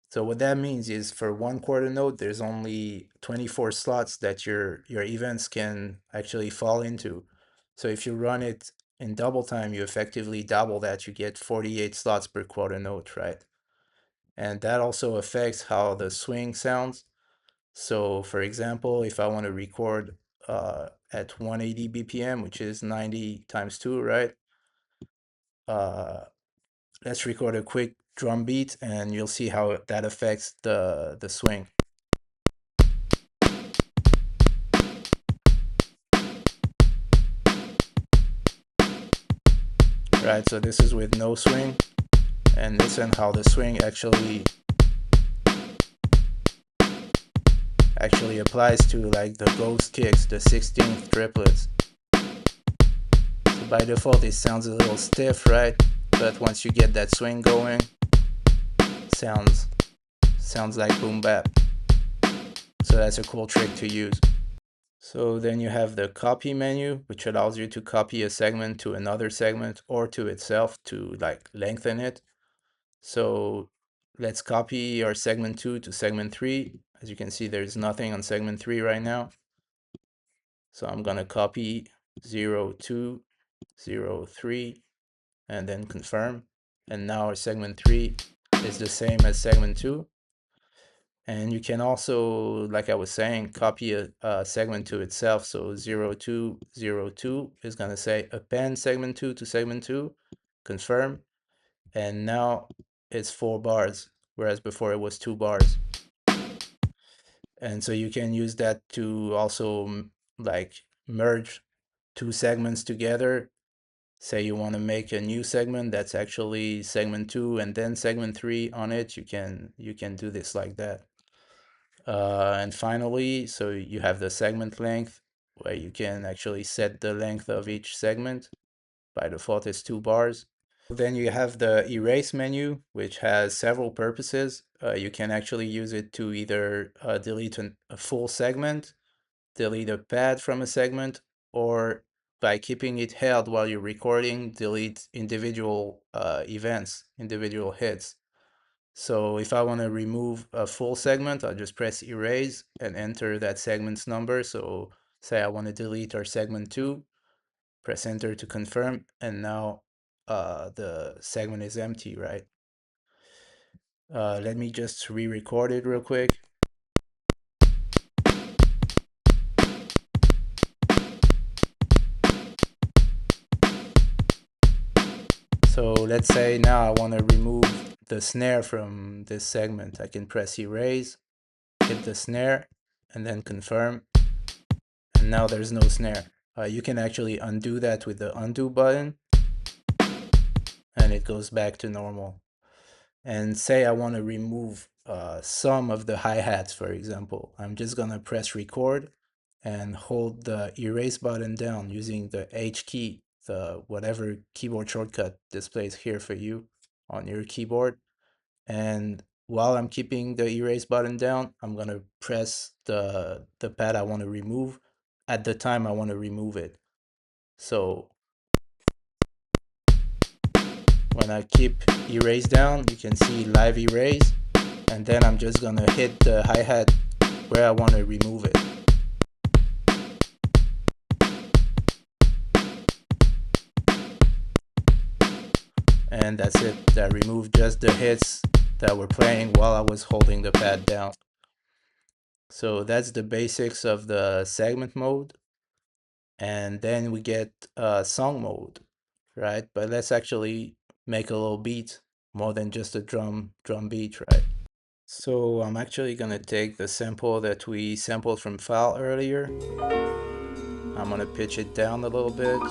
So what that means is for one quarter note, there's only 24 slots that your events can actually fall into. So if you run it in double time, you effectively double that. You get 48 slots per quarter note, right? And that also affects how the swing sounds. So for example, if I want to record at 180 BPM, which is 90 times 2, right? Uh, let's record a quick drum beat and you'll see how that affects the swing. Right, so this is with no swing, and listen how the swing actually applies to like the ghost kicks, the 16th triplets. So by default it sounds a little stiff, right? But once you get that swing going, sounds like boom bap. So that's a cool trick to use. So then you have the copy menu, which allows you to copy a segment to another segment or to itself to like lengthen it. So let's copy our segment 2 to segment 3. As you can see, there's nothing on segment 3 right now. So I'm gonna copy 0203 and then confirm. And now our segment 3 is the same as segment 2. And you can also, like I was saying, copy a segment to itself. So 0202 is gonna say append segment 2 to segment 2, confirm. And now it's 4 bars, whereas before it was 2 bars. And so you can use that to also like merge two segments together. Say you want to make a new segment that's actually segment 2 and then segment 3 on it, you can do this like that. And finally, so you have the segment length where you can actually set the length of each segment. By default, it's 2 bars. Then you have the erase menu, which has several purposes. You can actually use it to either delete a full segment, delete a pad from a segment, or by keeping it held while you're recording, delete individual events, individual hits. So if I want to remove a full segment, I'll just press erase and enter that segment's number. So say I want to delete our segment 2, press enter to confirm, and now the segment is empty, right? Let me just re-record it real quick. let's say now I want to remove the snare from this segment. I can press erase, hit the snare, and then confirm. And now there's no snare. You can actually undo that with the undo button, and it goes back to normal. And say I want to remove some of the hi-hats, for example. I'm just gonna press record and hold the erase button down using the H key, the whatever keyboard shortcut displays here for you on your keyboard. And while I'm keeping the erase button down, I'm gonna press the pad I want to remove at the time I want to remove it. So when I keep erase down, you can see live erase, and then I'm just gonna hit the hi-hat where I want to remove it. And that's it. I removed just the hits that were playing while I was holding the pad down. So that's the basics of the segment mode. And then we get song mode, right? But let's actually make a little beat more than just a drum beat, right? So I'm actually gonna take the sample that we sampled from file earlier. I'm gonna pitch it down a little bit.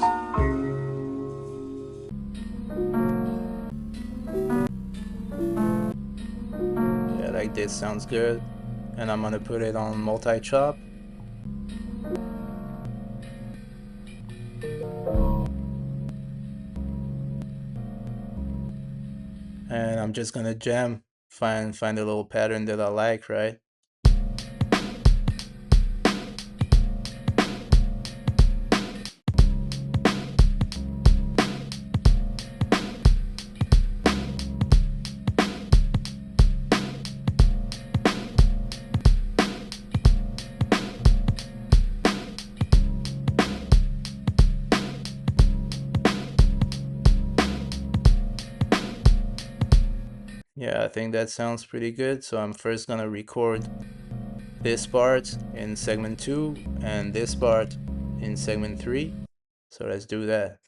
Yeah, like this sounds good. And I'm gonna put it on multi-chop. And I'm just gonna jam, find a little pattern that I like, right? Yeah, I think that sounds pretty good. So I'm first gonna record this part in segment 2 and this part in segment 3. So let's do that.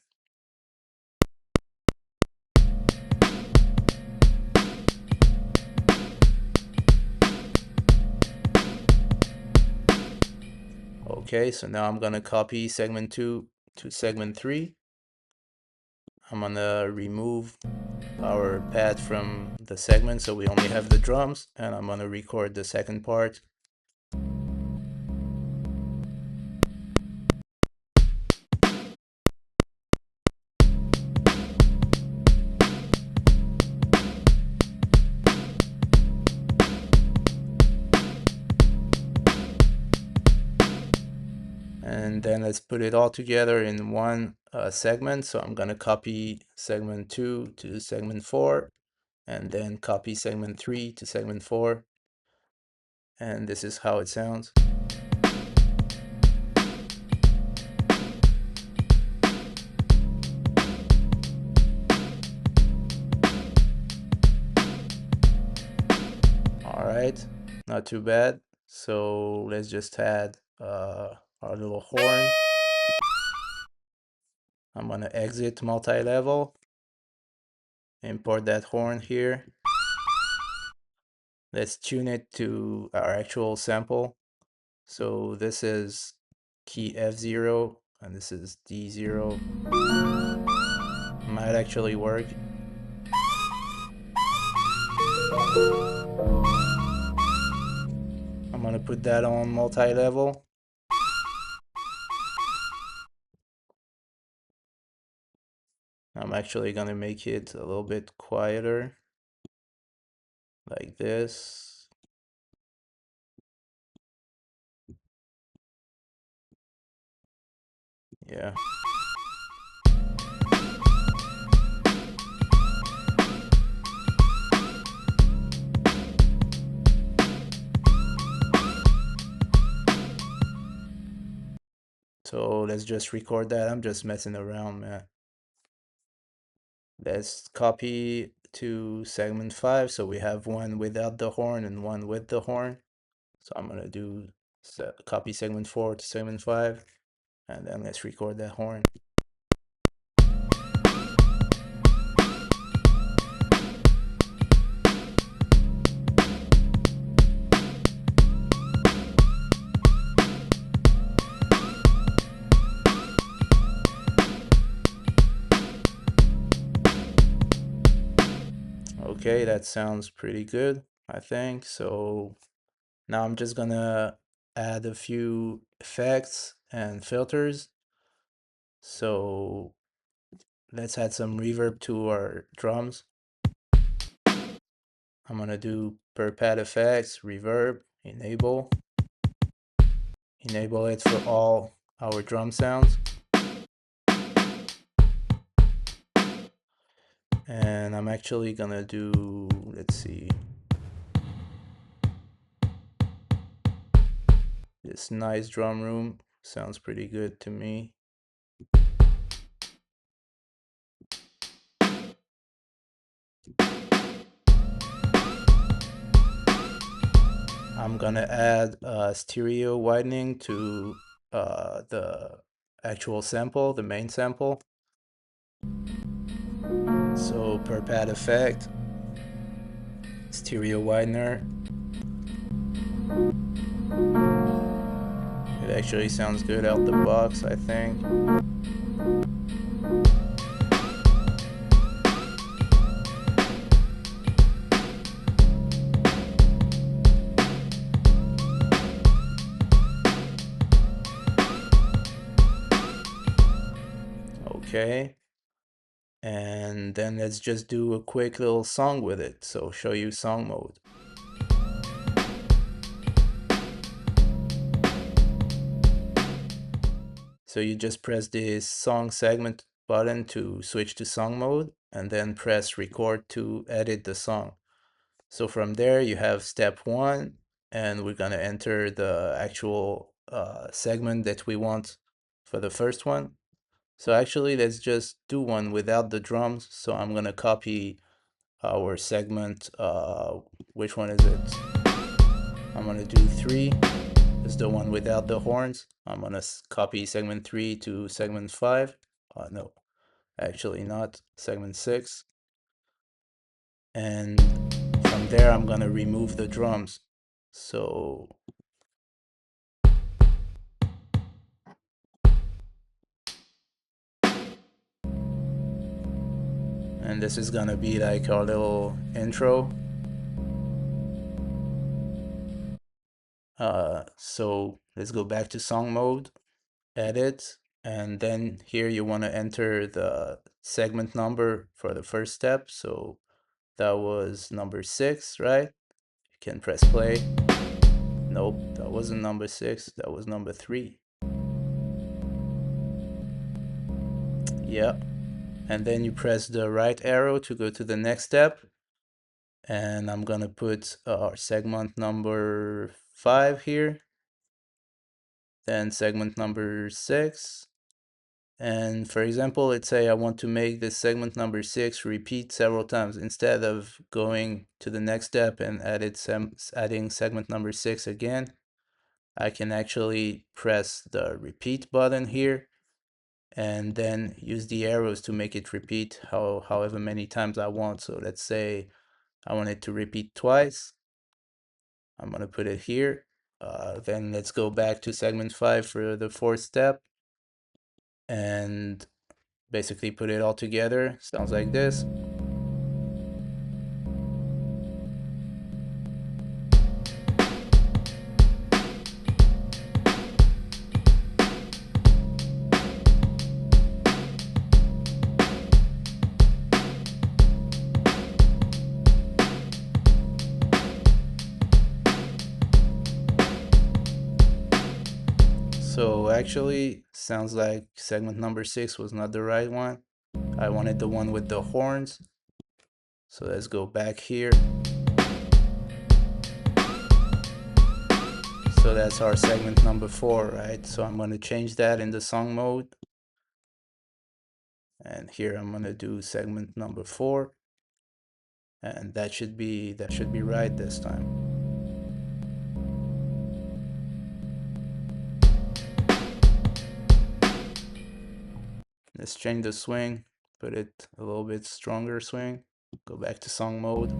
Okay, so now I'm gonna copy segment 2 to segment 3. I'm gonna remove our pad from the segment so we only have the drums, and I'm gonna record the second part. And then let's put it all together in one segment. So I'm gonna copy segment 2 to segment 4, and then copy segment 3 to segment 4. And this is how it sounds. All right, not too bad. So let's just add our little horn. I'm gonna exit multi-level, import that horn here. Let's tune it to our actual sample. So this is key F0 and this is D0. Might actually work. I'm gonna put that on multi-level. I'm actually gonna make it a little bit quieter, like this. Yeah. So let's just record that. I'm just messing around, man. Let's copy to segment 5. So we have one without the horn and one with the horn. So I'm gonna do copy segment 4 to segment 5, and then let's record that horn. Okay, that sounds pretty good, I think. So now I'm just gonna add a few effects and filters. So let's add some reverb to our drums. I'm gonna do per pad effects, reverb, enable it for all our drum sounds. And I'm actually gonna do, let's see, this nice drum room sounds pretty good to me. I'm gonna add stereo widening to the actual sample, the main sample. So per pad effect, stereo widener. It actually sounds good out the box, I think. Okay. And then let's just do a quick little song with it. So show you song mode. So you just press this song segment button to switch to song mode, and then press record to edit the song. So from there you have step 1, and we're gonna enter the actual segment that we want for the first one. So actually let's just do one without the drums. So I'm gonna copy our segment, which one is it? I'm gonna do 3. It's the one without the horns. I'm gonna copy segment 3 to segment 5. No, actually not. Segment 6. And from there, I'm gonna remove the drums. So, and this is gonna be like our little intro. So let's go back to song mode, edit, and then here you want to enter the segment number for the first step. So that was number 6, right? You can press play. Nope, that wasn't number 6, that was number 3. Yeah, and then you press the right arrow to go to the next step. And I'm gonna put our segment number 5 here, then segment number 6. And for example, let's say I want to make this segment number 6 repeat several times. Instead of going to the next step and adding segment number 6 again, I can actually press the repeat button here and then use the arrows to make it repeat however many times I want. So let's say I want it to repeat twice. I'm gonna put it here. Then let's go back to segment 5 for the 4th step and basically put it all together. Sounds like this. So actually, sounds like segment number 6 was not the right one. I wanted the one with the horns. So let's go back here. So that's our segment number 4, right? So I'm going to change that in the song mode. And here I'm going to do segment number 4. And that should be right this time. Let's change the swing, put it a little bit stronger swing. Go back to song mode.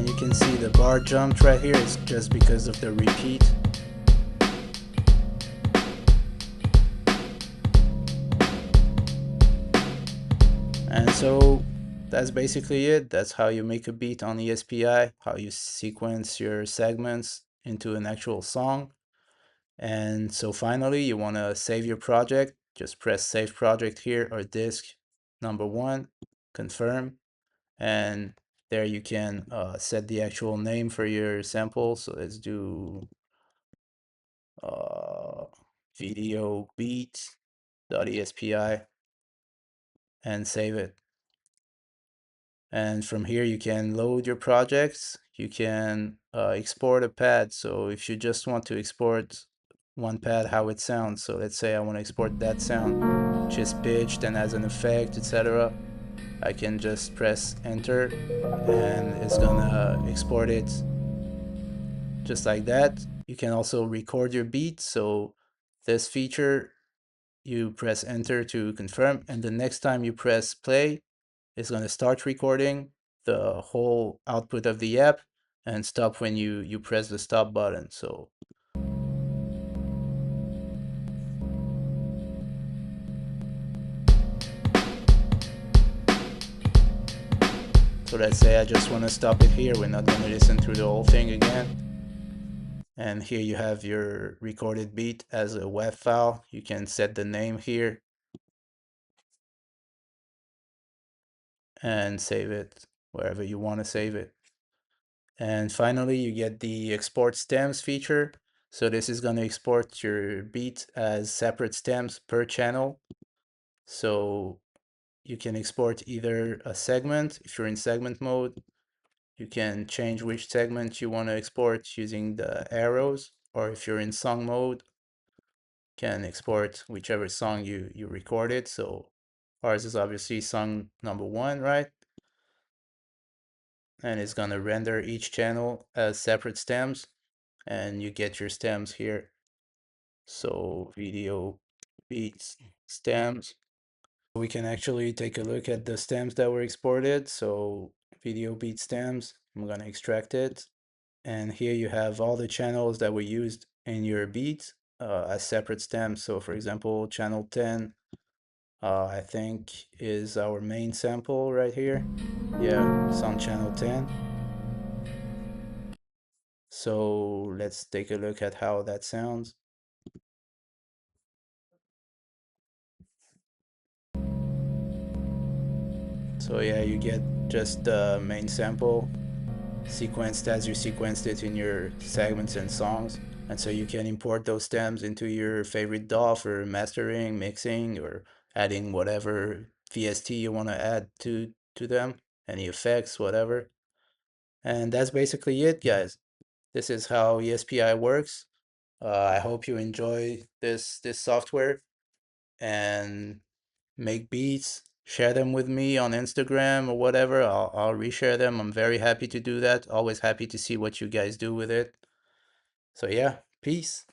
and you can see the bar jumped right here. It's just because of the repeat. And so that's basically it. That's how you make a beat on eSPi, how you sequence your segments into an actual song. And so finally, you want to save your project. Just press save project here, or disk number 1, confirm, and there you can set the actual name for your sample. So let's do video beat.espi and save it. And from here you can load your projects. You can export a pad. So if you just want to export one pad, how it sounds, so let's say I want to export that sound, just pitched and as an effect, etc. I can just press enter and it's gonna export it just like that. You can also record your beat. So this feature, you press enter to confirm, and the next time you press play, it's going to start recording the whole output of the app and stop when you press the stop button. So let's say I just want to stop it here. We're not going to listen through the whole thing again. And here you have your recorded beat as a WAV file. You can set the name here and save it wherever you want to save it. And finally, you get the export stems feature. So this is going to export your beat as separate stems per channel. So you can export either a segment. If you're in segment mode, you can change which segment you want to export using the arrows, or if you're in song mode, can export whichever song you recorded. So ours is obviously song number 1, right? And it's going to render each channel as separate stems, and you get your stems here. So video beats stems. We can actually take a look at the stems that were exported. So video beat stems, I'm going to extract it. And here you have all the channels that were used in your beat as separate stems. So for example, channel 10, I think is our main sample right here. Yeah, it's on channel 10. So let's take a look at how that sounds. So yeah, you get just the main sample sequenced as you sequenced it in your segments and songs. And so you can import those stems into your favorite DAW for mastering, mixing, or adding whatever VST you want to add to them, any effects, whatever. And that's basically it, guys. This is how eSPi works. I hope you enjoy this software and make beats, share them with me on Instagram or whatever. I'll reshare them. I'm very happy to do that. Always happy to see what you guys do with it. So yeah, peace.